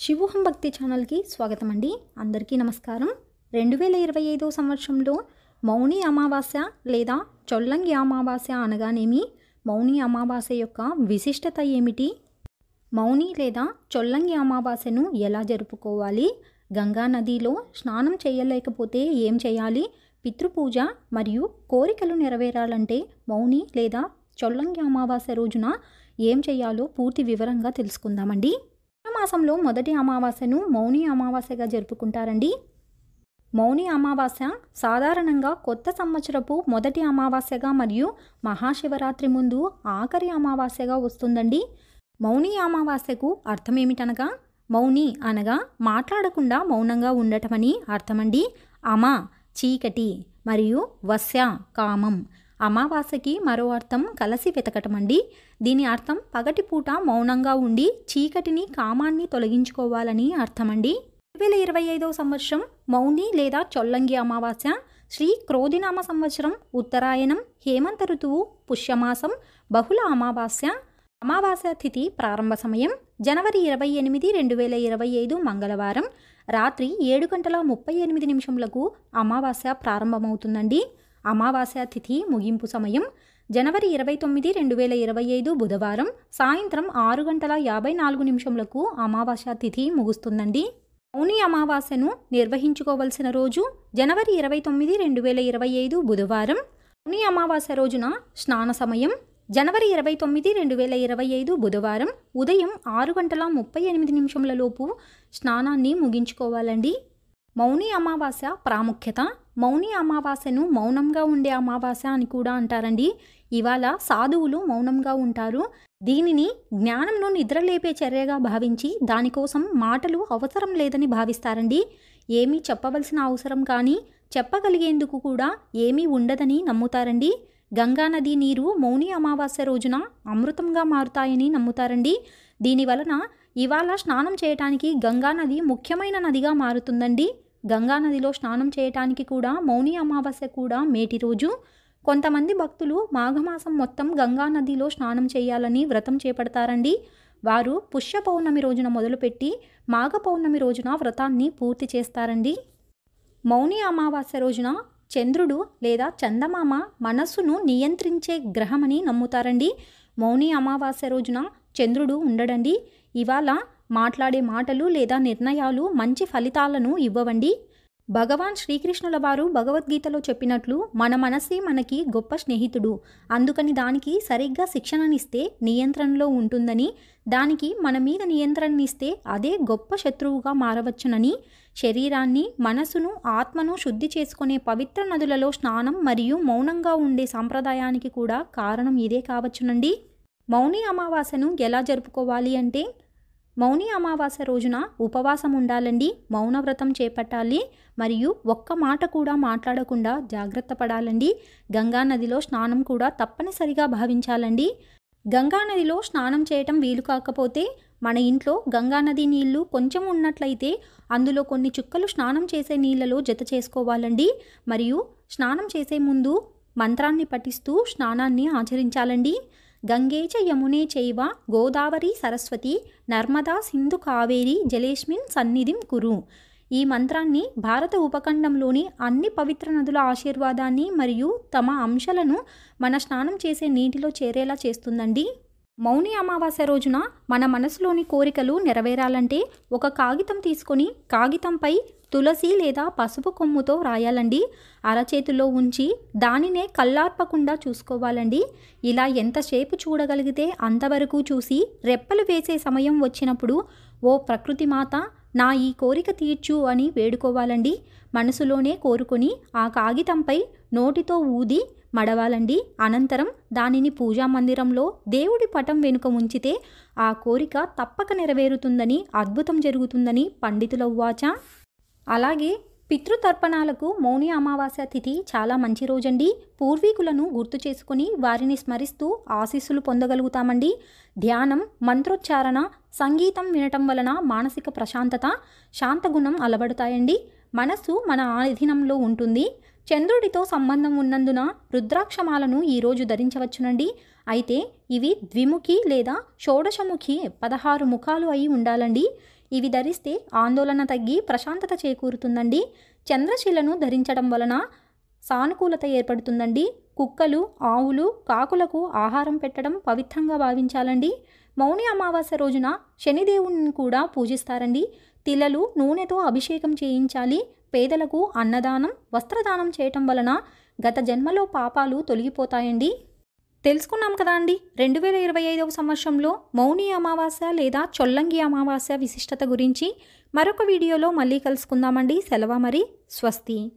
శివోహం భక్తి ఛానల్కి స్వాగతం అండి. అందరికీ నమస్కారం. 2025 సంవత్సరంలో మౌని అమావాస్య లేదా చొల్లంగి అమావాస్య అనగానేమి, మౌని అమావాస్య యొక్క విశిష్టత ఏమిటి, మౌని లేదా చొల్లంగి అమావాస్యను ఎలా జరుపుకోవాలి, గంగా నదిలో స్నానం చేయలేకపోతే ఏం చేయాలి, పితృపూజ మరియు కోరికలు నెరవేరాలంటే మౌని లేదా చొల్లంగి అమావాస్య రోజున ఏం చేయాలో పూర్తి వివరంగా తెలుసుకుందామండి. మాసంలో మొదటి అమావాస్యను మౌని అమావాస్యగా జరుపుకుంటారండి. మౌని అమావాస్య సాధారణంగా కొత్త సంవత్సరపు మొదటి అమావాస్యగా మరియు మహాశివరాత్రి ముందు ఆఖరి అమావాస్యగా వస్తుందండి. మౌని అమావాస్యకు అర్థం ఏమిటనగా, మౌని అనగా మాట్లాడకుండా మౌనంగా ఉండటమని అర్థమండి. అమ చీకటి మరియు వస్య కామం. అమావాస్యకి మరో అర్థం కలిసి వెతకటమండి. దీని అర్థం పగటిపూట మౌనంగా ఉండి చీకటిని కామాన్ని తొలగించుకోవాలని అర్థమండి. 2025 సంవత్సరం మౌని లేదా చొల్లంగి అమావాస్య శ్రీ క్రోధినామ సంవత్సరం ఉత్తరాయణం హేమంత ఋతువు పుష్యమాసం బహుళ అమావాస్య. అమావాస్య తిథి ప్రారంభ సమయం జనవరి 28, 2025 మంగళవారం రాత్రి 7:38 అమావాస్య ప్రారంభమవుతుందండి. అమావాస్య తిథి ముగింపు సమయం జనవరి 29, 2025 బుధవారం సాయంత్రం 6:54 అమావాస్య తిథి ముగుస్తుందండి. మౌని అమావాస్యను నిర్వహించుకోవలసిన రోజు జనవరి 29, 2025 బుధవారం. మౌని అమావాస్య రోజున స్నాన సమయం జనవరి 29, 2025 బుధవారం ఉదయం 6:38 స్నానాన్ని ముగించుకోవాలండి. మౌని అమావాస్య ప్రాముఖ్యత. మౌని అమావాస్యను మౌనంగా ఉండే అమావాస్య అని కూడా అంటారండి. ఇవాళ సాధువులు మౌనంగా ఉంటారు. దీనిని జ్ఞానంను నిద్రలేపే చర్యగా భావించి దానికోసం మాటలు అవసరం లేదని భావిస్తారండి. ఏమీ చెప్పవలసిన అవసరం కానీ చెప్పగలిగేందుకు కూడా ఏమీ ఉండదని నమ్ముతారండి. గంగానది నీరు మౌని అమావాస్య రోజున అమృతంగా మారుతాయని నమ్ముతారండి. దీనివలన ఇవాళ స్నానం చేయటానికి గంగానది ముఖ్యమైన నదిగా మారుతుందండి. గంగానదిలో స్నానం చేయటానికి కూడా మౌని అమావాస్య కూడా మేటి రోజు. కొంతమంది భక్తులు మాఘమాసం మొత్తం గంగానదిలో స్నానం చేయాలని వ్రతం చేపడతారండి. వారు పుష్య పౌర్ణమి రోజున మొదలుపెట్టి మాఘ పౌర్ణమి రోజున వ్రతాన్ని పూర్తి చేస్తారండి. మౌని అమావాస్య రోజున చంద్రుడు లేదా చందమామ మనస్సును నియంత్రించే గ్రహమని నమ్ముతారండి. మౌని అమావాస్య రోజున చంద్రుడు ఉండడండి. ఇవాళ మాట్లాడే మాటలు లేదా నిర్ణయాలు మంచి ఫలితాలను ఇవ్వవండి. భగవాన్ శ్రీకృష్ణుల వారు భగవద్గీతలో చెప్పినట్లు మన మనసే మనకి గొప్ప స్నేహితుడు, అందుకని దానికి సరిగ్గా శిక్షణనిస్తే నియంత్రణలో ఉంటుందని, దానికి మన మీద నియంత్రణనిస్తే అదే గొప్ప శత్రువుగా మారవచ్చునని, శరీరాన్ని మనసును ఆత్మను శుద్ధి చేసుకునే పవిత్ర నదులలో స్నానం మరియు మౌనంగా ఉండే సాంప్రదాయానికి కూడా కారణం ఇదే కావచ్చునండి. మౌని అమావాస్యను ఎలా జరుపుకోవాలి అంటే, మౌని అమావాస్య రోజున ఉపవాసం ఉండాలండి. మౌనవ్రతం చేపట్టాలి మరియు ఒక్క మాట కూడా మాట్లాడకుండా జాగ్రత్త పడాలండి. గంగానదిలో స్నానం కూడా తప్పనిసరిగా భావించాలండి. గంగానదిలో స్నానం చేయటం వీలు కాకపోతే మన ఇంట్లో గంగానది నీళ్లు కొంచెం ఉన్నట్లయితే అందులో కొన్ని చుక్కలు స్నానం చేసే నీళ్లలో జత చేసుకోవాలండి. మరియు స్నానం చేసే ముందు మంత్రాన్ని పఠిస్తూ స్నానాన్ని ఆచరించాలండి. గంగే చ యమునే చైవ గోదావరి సరస్వతి నర్మదా సింధు కావేరి జలేస్మిన్ సన్నిధిం కురు. ఈ మంత్రాన్ని భారత ఉపఖండంలోని అన్ని పవిత్ర నదుల ఆశీర్వాదాన్ని మరియు తమ అంశాలను మన స్నానం చేసే నీటిలో చేరేలా చేస్తుందండి. మౌని అమావాస్య రోజున మన మనసులోని కోరికలు నెరవేరాలంటే ఒక కాగితం తీసుకొని కాగితంపై తులసి లేదా పసుపు కొమ్ముతో రాయాలండి. అరచేతిలో ఉంచి దానినే కళ్ళార్పకుండా చూసుకోవాలండి. ఇలా ఎంతసేపు చూడగలిగితే అంతవరకు చూసి రెప్పలు వేసే సమయం వచ్చినప్పుడు ఓ ప్రకృతి మాత నా ఈ కోరిక తీర్చు అని వేడుకోవాలండి. మనసులోనే కోరుకొని ఆ కాగితంపై నోటితో ఊది మడవాలండి. అనంతరం దానిని పూజా మందిరంలో దేవుడి పటం వెనుక ఉంచితే ఆ కోరిక తప్పక నెరవేరుతుందని, అద్భుతం జరుగుతుందని పండితుల ఉవాచ. అలాగే పితృతర్పణాలకు మౌని అమావాస్య తిథి చాలా మంచి రోజండి. పూర్వీకులను గుర్తు చేసుకుని వారిని స్మరిస్తూ ఆశీస్సులు పొందగలుగుతామండి. ధ్యానం, మంత్రోచ్చారణ, సంగీతం వినటం వలన మానసిక ప్రశాంతత, శాంతగుణం అలవడతాయండి. మనస్సు మన ఆధీనంలో ఉంటుంది. చంద్రుడితో సంబంధం ఉన్నందున రుద్రాక్షమాలను ఈరోజు ధరించవచ్చునండి. అయితే ఇవి ద్విముఖి లేదా షోడశముఖి 16 ముఖాలు అయి ఉండాలండి. ఇవి ధరిస్తే ఆందోళన తగ్గి ప్రశాంతత చేకూరుతుందండి. చంద్రశిలను ధరించడం వలన సానుకూలత ఏర్పడుతుందండి. కుక్కలు, ఆవులు, కాకులకు ఆహారం పెట్టడం పవిత్రంగా భావించాలండి. మౌని అమావాస్య రోజున శనిదేవుని కూడా పూజిస్తారండి. తిలలు, నూనెతో అభిషేకం చేయించాలి. పేదలకు అన్నదానం, వస్త్రదానం చేయటం వలన గత జన్మలో పాపాలు తొలగిపోతాయండి. తెలుసుకున్నాం కదా అండి 2025వ సంవత్సరంలో మౌని అమావాస్య లేదా చొల్లంగి అమావాస్య విశిష్టత గురించి. మరొక వీడియోలో మళ్ళీ కలుసుకుందామండి. సెలవు మరి. స్వస్తి.